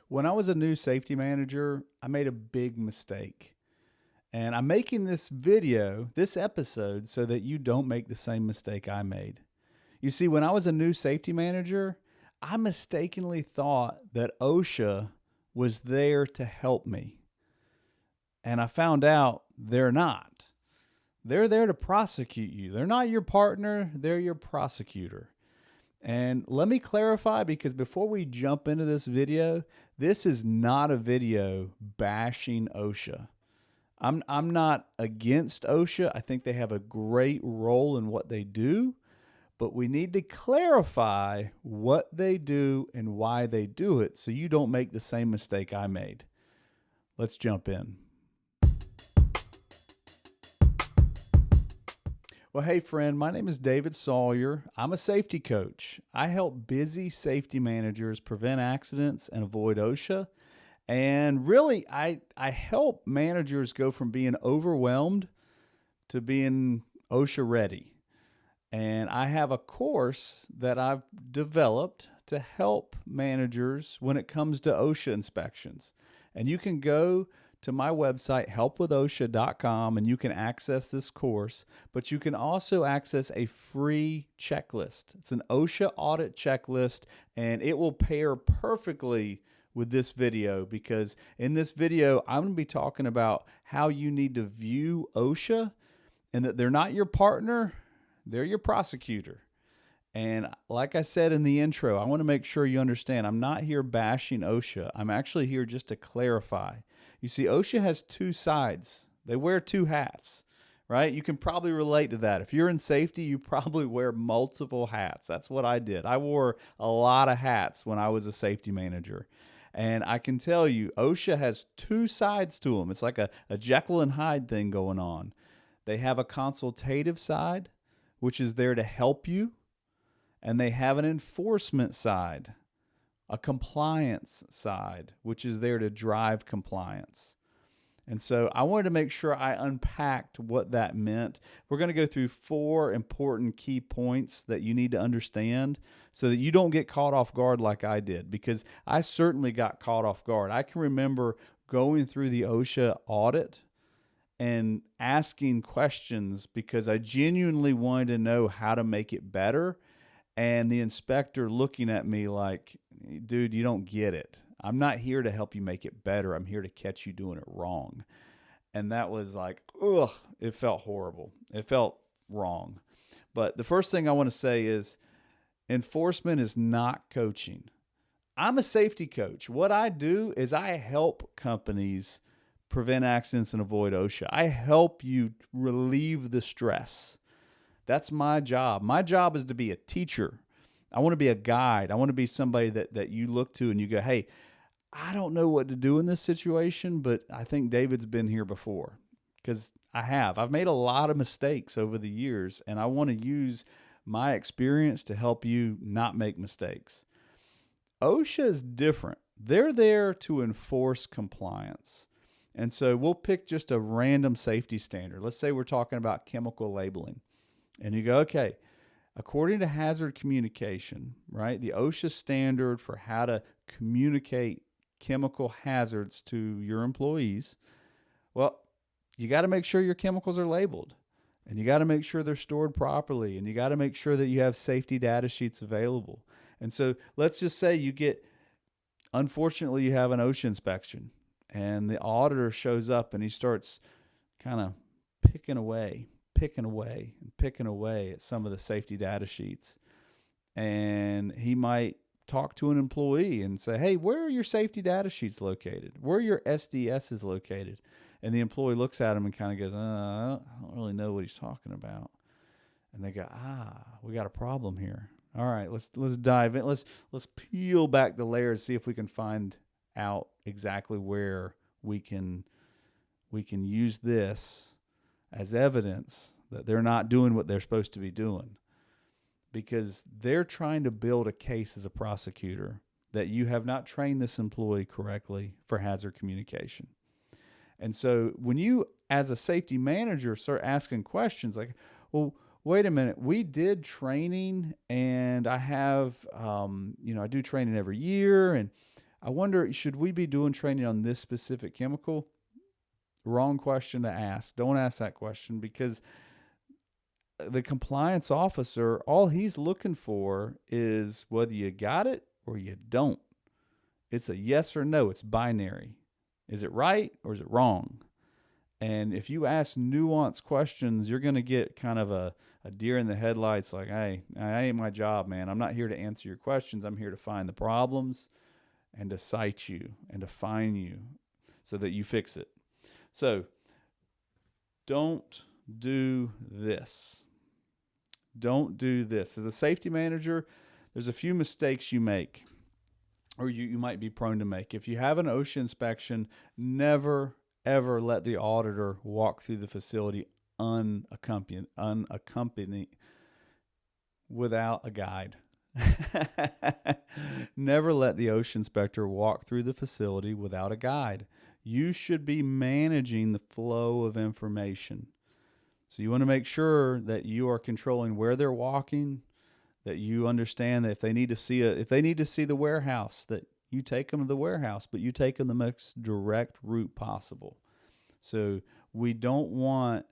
When I was a new safety manager, I made a big mistake. And I'm making this video, this episode, so that you don't make the same mistake I made. You see, when I was a new safety manager, I mistakenly thought that OSHA was there to help me. And I found out they're not. They're there to prosecute you. They're not your partner, they're your prosecutor. And let me clarify, because before we jump into this video, this is not a video bashing OSHA. I'm not against OSHA. I think they have a great role in what they do, but we need to clarify what they do and why they do it so you don't make the same mistake I made. Let's jump in. Well, hey friend, my name is David Sawyer. I'm a safety coach. I help busy safety managers prevent accidents and avoid OSHA. And really, I help managers go from being overwhelmed to being OSHA ready. And I have a course that I've developed to help managers when it comes to OSHA inspections. And you can go to my website, helpwithosha.com, and you can access this course, but you can also access a free checklist. It's an OSHA audit checklist, and it will pair perfectly with this video, because in this video, I'm going to be talking about how you need to view OSHA and that they're not your partner, they're your prosecutor. And like I said in the intro, I want to make sure you understand I'm not here bashing OSHA. I'm actually here just to clarify. You see, OSHA has two sides. They wear two hats, right? You can probably relate to that. If you're in safety, you probably wear multiple hats. That's what I did. I wore a lot of hats when I was a safety manager. And I can tell you, OSHA has two sides to them. It's like a Jekyll and Hyde thing going on. They have a consultative side, which is there to help you. And they have an enforcement side, a compliance side, which is there to drive compliance. And so I wanted to make sure I unpacked what that meant. We're going to go through 4 important key points that you need to understand so that you don't get caught off guard like I did, because I certainly got caught off guard. I can remember going through the OSHA audit and asking questions because I genuinely wanted to know how to make it better. And the inspector looking at me like, dude, you don't get it. I'm not here to help you make it better. I'm here to catch you doing it wrong. And that was like, ugh, it felt horrible. It felt wrong. But the first thing I want to say is enforcement is not coaching. I'm a safety coach. What I do is I help companies prevent accidents and avoid OSHA. I help you relieve the stress. That's my job. My job is to be a teacher. I want to be a guide. I want to be somebody that you look to and you go, hey, I don't know what to do in this situation, but I think David's been here before, because I have. I've made a lot of mistakes over the years, and I want to use my experience to help you not make mistakes. OSHA is different. They're there to enforce compliance. And so we'll pick just a random safety standard. Let's say we're talking about chemical labeling. And you go, okay, according to hazard communication, right, the OSHA standard for how to communicate chemical hazards to your employees, well, you got to make sure your chemicals are labeled, and you got to make sure they're stored properly, and you got to make sure that you have safety data sheets available. And so let's just say unfortunately, you have an OSHA inspection, and the auditor shows up and he starts kind of picking away at some of the safety data sheets. And he might talk to an employee and say, hey, where are your safety data sheets located? Where are your SDSs located? And the employee looks at him and kind of goes, I don't really know what he's talking about. And they go, we got a problem here. All right, let's dive in. Let's peel back the layers, see if we can find out exactly where we can use this as evidence that they're not doing what they're supposed to be doing, because they're trying to build a case as a prosecutor that you have not trained this employee correctly for hazard communication. And so when you, as a safety manager, start asking questions like, well, wait a minute, we did training, and I have, I do training every year, and I wonder, should we be doing training on this specific chemical? Wrong question to ask. Don't ask that question, because the compliance officer, all he's looking for is whether you got it or you don't. It's a yes or no. It's binary. Is it right or is it wrong? And if you ask nuanced questions, you're going to get kind of a deer in the headlights, like, hey, I ain't my job, man. I'm not here to answer your questions. I'm here to find the problems and to cite you and to fine you so that you fix it. So don't do this. Don't do this. As a safety manager, there's a few mistakes you make, or you might be prone to make. If you have an OSHA inspection, never, ever let the auditor walk through the facility unaccompanied without a guide. Never let the OSHA inspector walk through the facility without a guide. You should be managing the flow of information. So you want to make sure that you are controlling where they're walking, that you understand that if they need to see the warehouse, that you take them to the warehouse, but you take them the most direct route possible. So we don't want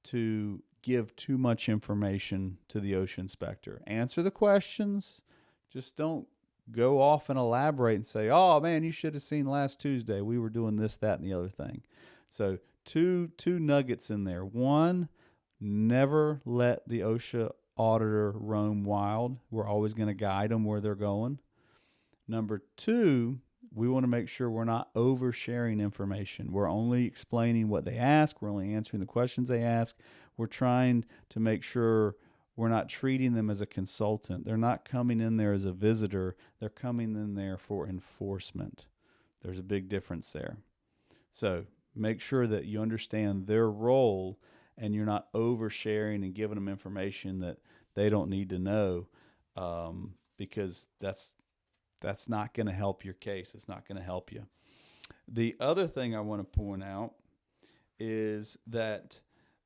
to give too much information to the OSHA inspector. Answer the questions. Just don't go off and elaborate and say, oh, man, you should have seen last Tuesday. We were doing this, that, and the other thing. So two nuggets in there. One, never let the OSHA auditor roam wild. We're always going to guide them where they're going. Number two, we want to make sure we're not oversharing information. We're only explaining what they ask. We're only answering the questions they ask. We're trying to make sure we're not treating them as a consultant. They're not coming in there as a visitor. They're coming in there for enforcement. There's a big difference there. So make sure that you understand their role and you're not oversharing and giving them information that they don't need to know, because that's not going to help your case. It's not going to help you. The other thing I want to point out is that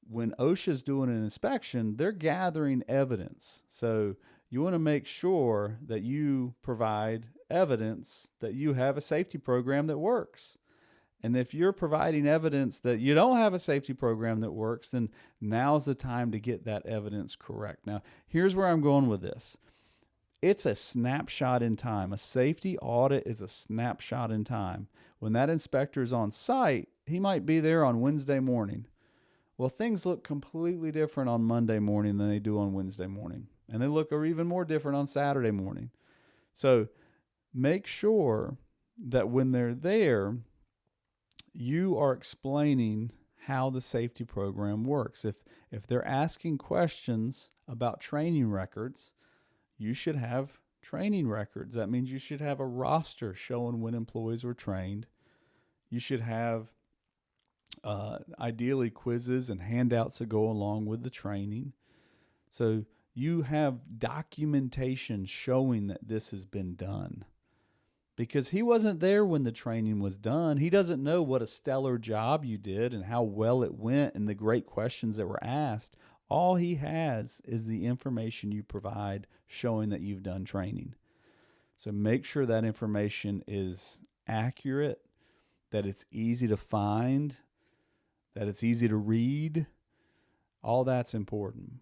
when OSHA is doing an inspection, they're gathering evidence. So you want to make sure that you provide evidence that you have a safety program that works. And if you're providing evidence that you don't have a safety program that works, then now's the time to get that evidence correct. Now, here's where I'm going with this. It's a snapshot in time. A safety audit is a snapshot in time. When that inspector is on site, he might be there on Wednesday morning. Well, things look completely different on Monday morning than they do on Wednesday morning. And they look even more different on Saturday morning. So make sure that when they're there, you are explaining how the safety program works. If they're asking questions about training records, you should have training records. That means you should have a roster showing when employees were trained. You should have ideally quizzes and handouts that go along with the training. So you have documentation showing that this has been done. Because he wasn't there when the training was done. He doesn't know what a stellar job you did and how well it went and the great questions that were asked. All he has is the information you provide showing that you've done training. So make sure that information is accurate, that it's easy to find, that it's easy to read. All that's important.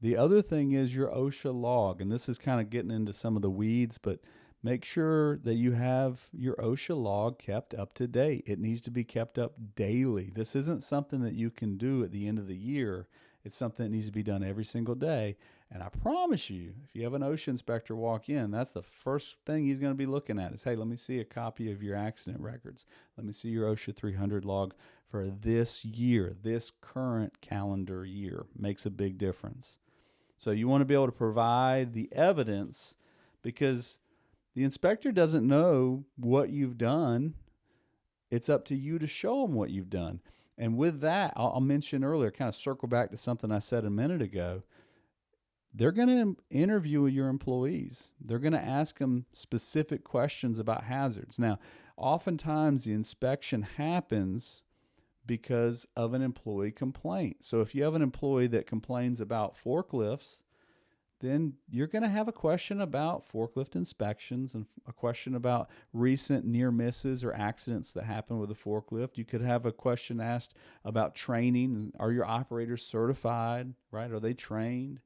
The other thing is your OSHA log, and this is kind of getting into some of the weeds, but make sure that you have your OSHA log kept up to date. It needs to be kept up daily. This isn't something that you can do at the end of the year. It's something that needs to be done every single day. And I promise you, if you have an OSHA inspector walk in, that's the first thing he's going to be looking at is, hey, let me see a copy of your accident records. Let me see your OSHA 300 log for this year, this current calendar year. Makes a big difference. So you want to be able to provide the evidence, because the inspector doesn't know what you've done. It's up to you to show them what you've done. And with that, I'll mention earlier, kind of circle back to something I said a minute ago. They're going to interview your employees. They're going to ask them specific questions about hazards. Now, oftentimes the inspection happens because of an employee complaint. So if you have an employee that complains about forklifts, then you're going to have a question about forklift inspections and a question about recent near misses or accidents that happen with a forklift. You could have a question asked about training. Are your operators certified, right? Are they trained?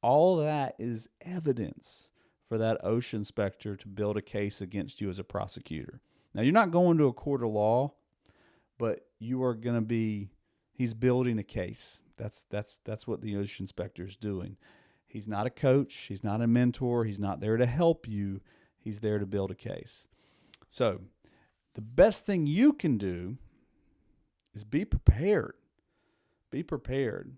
All that is evidence for that OSHA inspector to build a case against you as a prosecutor. Now, you're not going to a court of law, but you are going to be, he's building a case. That's what the OSHA inspector is doing. He's not a coach. He's not a mentor. He's not there to help you. He's there to build a case. So the best thing you can do is be prepared. Be prepared.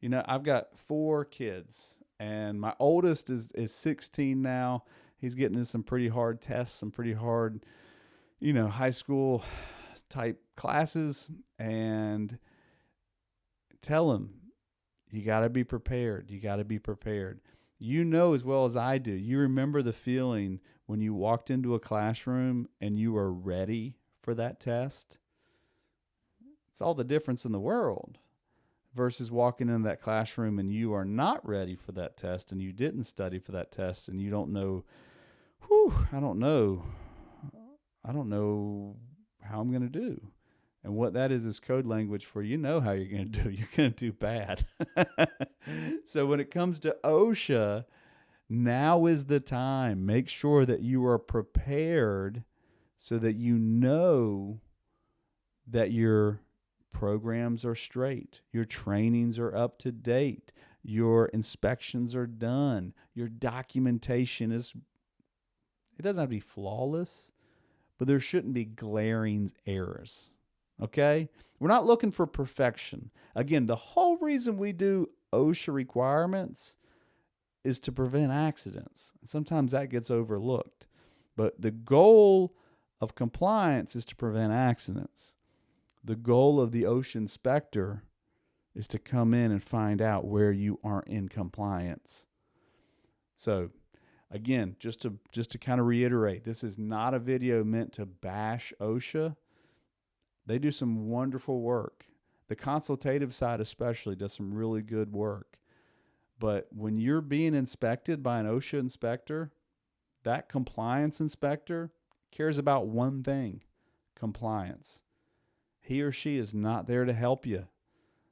You know, I've got 4 kids, and my oldest is 16 now. He's getting into some pretty hard tests, some pretty hard, high school type classes, and tell him, you got to be prepared. You got to be prepared. You know as well as I do. You remember the feeling when you walked into a classroom and you were ready for that test? It's all the difference in the world versus walking into that classroom and you are not ready for that test and you didn't study for that test and you don't know, I don't know how I'm going to do. And what that is code language for how you're going to do. You're going to do bad. So when it comes to OSHA, now is the time. Make sure that you are prepared so that you know that your programs are straight, your trainings are up to date, your inspections are done, your documentation it doesn't have to be flawless, but there shouldn't be glaring errors. Okay? We're not looking for perfection. Again, the whole reason we do OSHA requirements is to prevent accidents. And sometimes that gets overlooked. But the goal of compliance is to prevent accidents. The goal of the OSHA inspector is to come in and find out where you aren't in compliance. So, again, just to kind of reiterate, this is not a video meant to bash OSHA. They do some wonderful work. The consultative side especially does some really good work. But when you're being inspected by an OSHA inspector, that compliance inspector cares about one thing: compliance. He or she is not there to help you.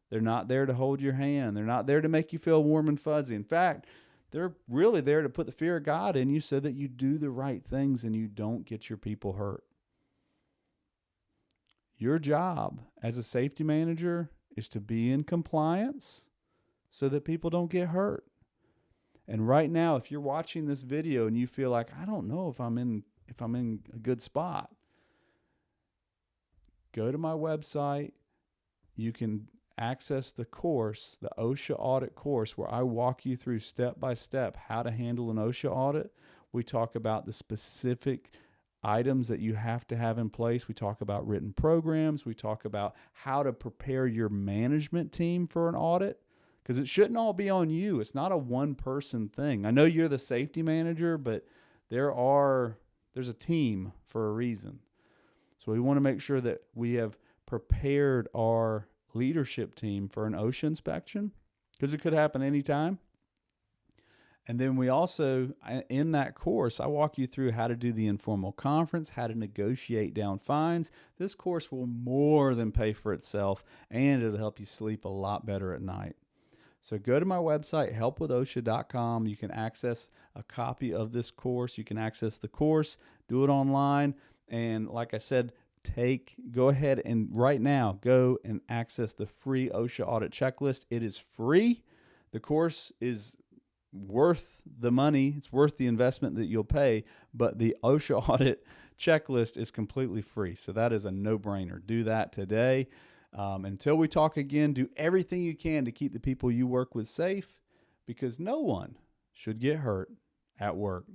They're not there to hold your hand. They're not there to make you feel warm and fuzzy. In fact, they're really there to put the fear of God in you so that you do the right things and you don't get your people hurt. Your job as a safety manager is to be in compliance so that people don't get hurt. And right now, if you're watching this video and you feel like, I don't know if I'm in a good spot, go to my website. You can access the course, the OSHA audit course, where I walk you through step by step how to handle an OSHA audit. We talk about the specific items that you have to have in place. We talk about written programs. We talk about how to prepare your management team for an audit, because it shouldn't all be on you. It's not a one-person thing. I know you're the safety manager, but there's a team for a reason. So we want to make sure that we have prepared our leadership team for an OSHA inspection, because it could happen anytime. And then we also, in that course, I walk you through how to do the informal conference, how to negotiate down fines. This course will more than pay for itself, and it'll help you sleep a lot better at night. So go to my website, helpwithosha.com. You can access a copy of this course. You can access the course, do it online. And like I said, go ahead and right now go and access the free OSHA audit checklist. It is free. The course is worth the money. It's worth the investment that you'll pay, but the OSHA audit checklist is completely free. So that is a no-brainer. Do that today. Until we talk again, do everything you can to keep the people you work with safe, because no one should get hurt at work.